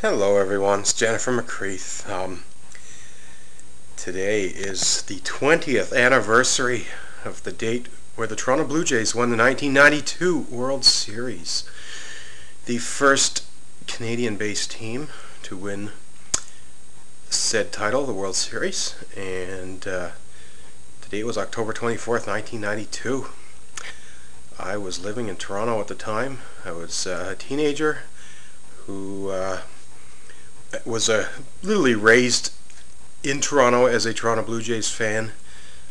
Hello everyone, it's Jennifer McCreath. Today is the 20th anniversary of the date where the Toronto Blue Jays won the 1992 World Series. The first Canadian-based team to win said title, the World Series, and the date was October 24th, 1992. I was living in Toronto at the time. I was a teenager who was literally raised in Toronto as a Toronto Blue Jays fan.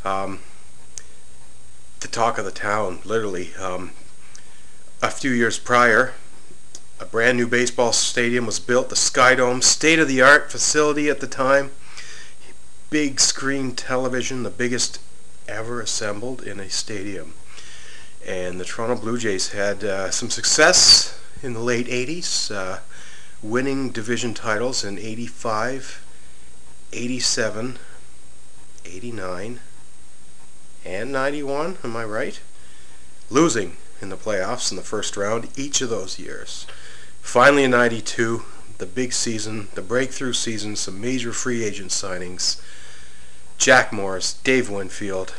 The talk of the town, literally. A few years prior, a brand new baseball stadium was built, the Skydome, state-of-the-art facility at the time. Big screen television, the biggest ever assembled in a stadium. And the Toronto Blue Jays had some success in the late 80s. Winning division titles in 85, 87, 89, and 91, am I right? Losing in the playoffs in the first round each of those years. Finally in 92, the big season, the breakthrough season, some major free agent signings. Jack Morris, Dave Winfield,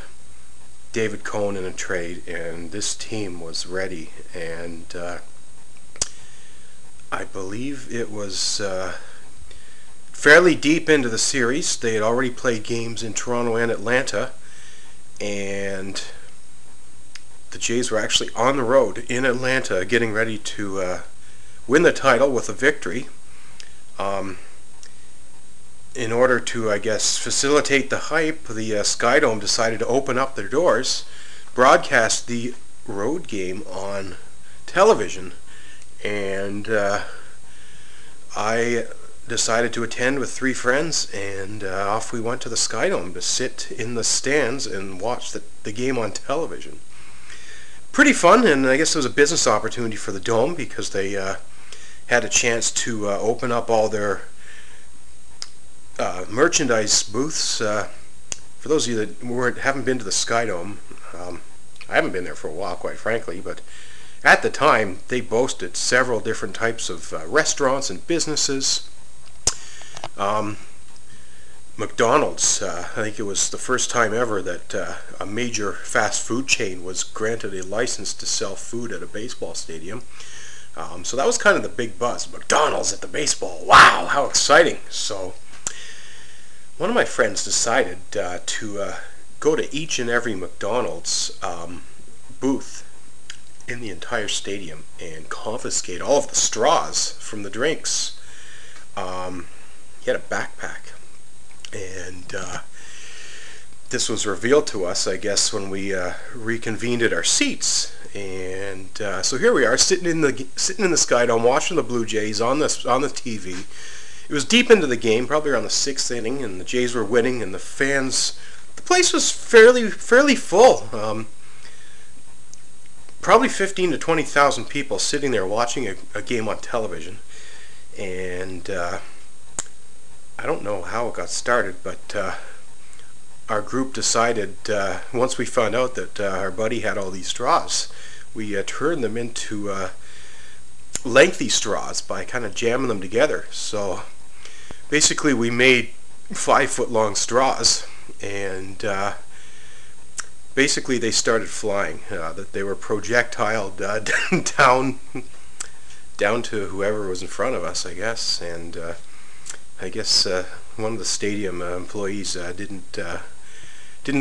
David Cohn in a trade, and this team was ready, and I believe it was fairly deep into the series. They had already played games in Toronto and Atlanta, and the Jays were actually on the road in Atlanta getting ready to win the title with a victory. In order to, I guess, facilitate the hype, the Skydome decided to open up their doors, broadcast the road game on television. And I decided to attend with 3 friends, and off we went to the Skydome to sit in the stands and watch the game on television. Pretty fun, and I guess it was a business opportunity for the Dome because they had a chance to open up all their merchandise booths. For those of you that haven't been to the Skydome, I haven't been there for a while, quite frankly, but at the time, they boasted several different types of restaurants and businesses. McDonald's, I think it was the first time ever that a major fast food chain was granted a license to sell food at a baseball stadium. So that was kind of the big buzz. McDonald's at the baseball. Wow, how exciting. So one of my friends decided to go to each and every McDonald's booth in the entire stadium and confiscate all of the straws from the drinks. He had a backpack, and this was revealed to us, I guess, when we reconvened at our seats. And so here we are, sitting in the Skydome, watching the Blue Jays on the TV. It was deep into the game, probably around the 6th inning, and the Jays were winning, and the place was fairly full. Probably 15 to 20,000 people sitting there watching a game on television. And I don't know how it got started, but our group decided, once we found out that our buddy had all these straws, we turned them into lengthy straws by kind of jamming them together. So basically we made 5-foot-long straws, and basically they started flying. That they were projectiled down to whoever was in front of us, I guess. And I guess one of the stadium employees didn't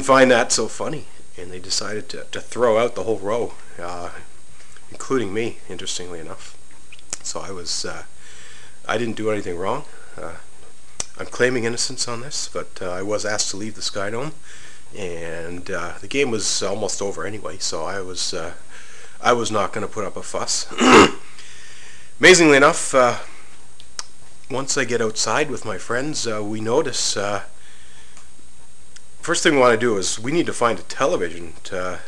find that so funny, and they decided to throw out the whole row, including me, interestingly enough. So I didn't do anything wrong. I'm claiming innocence on this, but I was asked to leave the Skydome. And the game was almost over anyway, so I was not going to put up a fuss. Amazingly enough, once I get outside with my friends, we notice first thing we want to do is we need to find a television to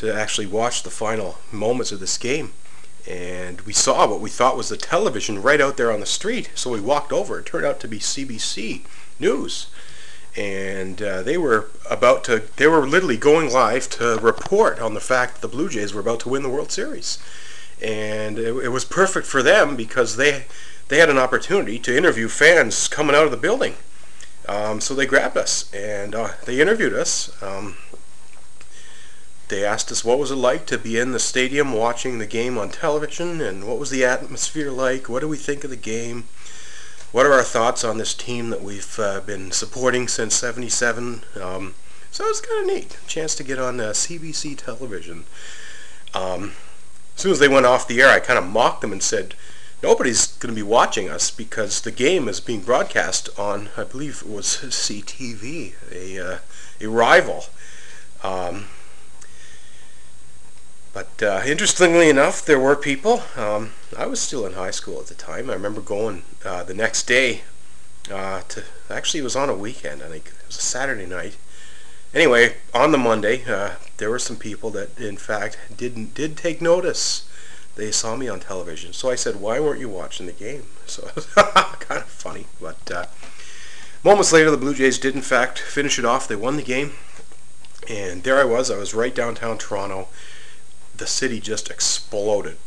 actually watch the final moments of this game. And we saw what we thought was the television right out there on the street, so we walked over. It turned out to be CBC News. And they were literally going live to report on the fact that the Blue Jays were about to win the World Series. And it was perfect for them because they they had an opportunity to interview fans coming out of the building. So they grabbed us and they interviewed us. They asked us what was it like to be in the stadium watching the game on television, and what was the atmosphere like, what do we think of the game, what are our thoughts on this team that we've been supporting since '77. So it was kind of neat, a chance to get on CBC television. As soon as they went off the air, I kind of mocked them and said, nobody's going to be watching us because the game is being broadcast on, I believe it was CTV, a rival. But interestingly enough, there were people. I was still in high school at the time. I remember going the next day actually it was on a weekend, I think. It was a Saturday night. Anyway, on the Monday, there were some people that, in fact, did take notice. They saw me on television. So I said, why weren't you watching the game? So it was kind of funny. But moments later, the Blue Jays did, in fact, finish it off. They won the game. And there I was right downtown Toronto. The city just exploded.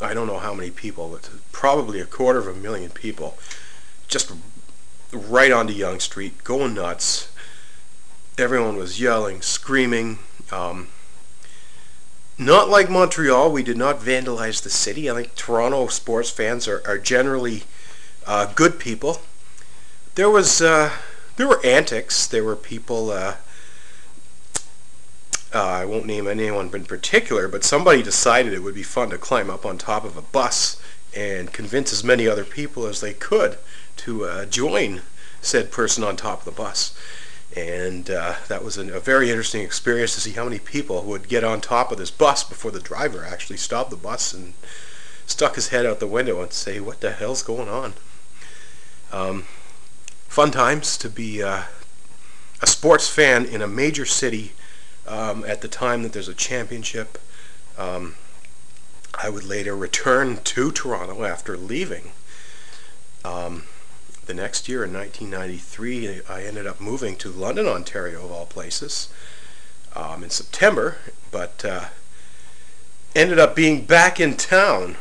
I don't know how many people, but probably 250,000 people. Just right onto Yonge Street, going nuts. Everyone was yelling, screaming. Not like Montreal, we did not vandalize the city. I think Toronto sports fans are generally good people. There were antics. There were people. I won't name anyone in particular, but somebody decided it would be fun to climb up on top of a bus and convince as many other people as they could to join said person on top of the bus. And that was a very interesting experience to see how many people would get on top of this bus before the driver actually stopped the bus and stuck his head out the window and say, what the hell's going on? Fun times to be a sports fan in a major city at the time that there's a championship. I would later return to Toronto after leaving. The next year, in 1993, I ended up moving to London, Ontario, of all places, in September, but ended up being back in town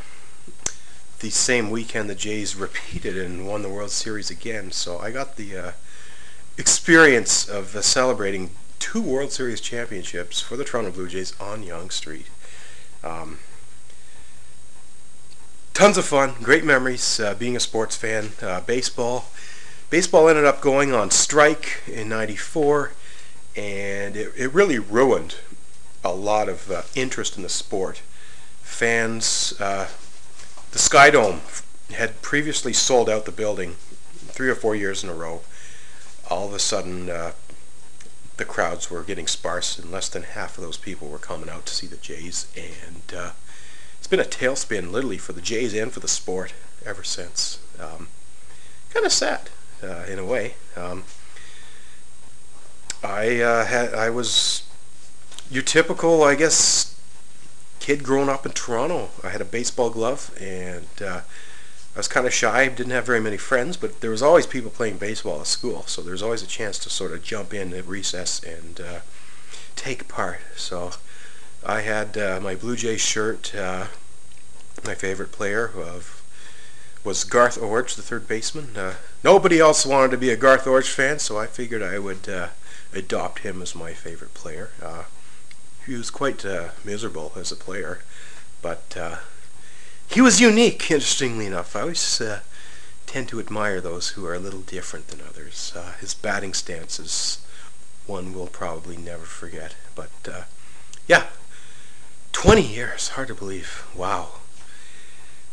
the same weekend the Jays repeated and won the World Series again. So I got the experience of celebrating 2 World Series championships for the Toronto Blue Jays on Yonge Street. Tons of fun, great memories being a sports fan. Baseball ended up going on strike in '94, and it really ruined a lot of interest in the sport. Fans, the Skydome had previously sold out the building 3 or 4 years in a row. All of a sudden, the crowds were getting sparse, and less than half of those people were coming out to see the Jays, and it's been a tailspin literally for the Jays and for the sport ever since. Kind of sad in a way. I was your typical, I guess, kid growing up in Toronto. I had a baseball glove, and I was kind of shy, didn't have very many friends, but there was always people playing baseball at school, so there was always a chance to sort of jump in at recess and take part. So I had my Blue Jays shirt. My favorite player was Garth Orge, the third baseman. Nobody else wanted to be a Garth Orge fan, so I figured I would adopt him as my favorite player. He was quite miserable as a player, but he was unique, interestingly enough. I always tend to admire those who are a little different than others. His batting stance is one we'll probably never forget. But yeah, 20 years, hard to believe. Wow.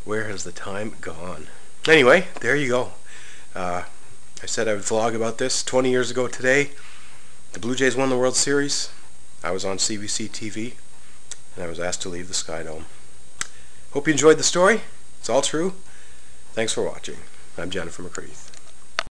Where has the time gone? Anyway, there you go. I said I would vlog about this 20 years ago today. The Blue Jays won the World Series. I was on CBC TV, and I was asked to leave the Skydome. Hope you enjoyed the story. It's all true. Thanks for watching. I'm Jennifer McCreath.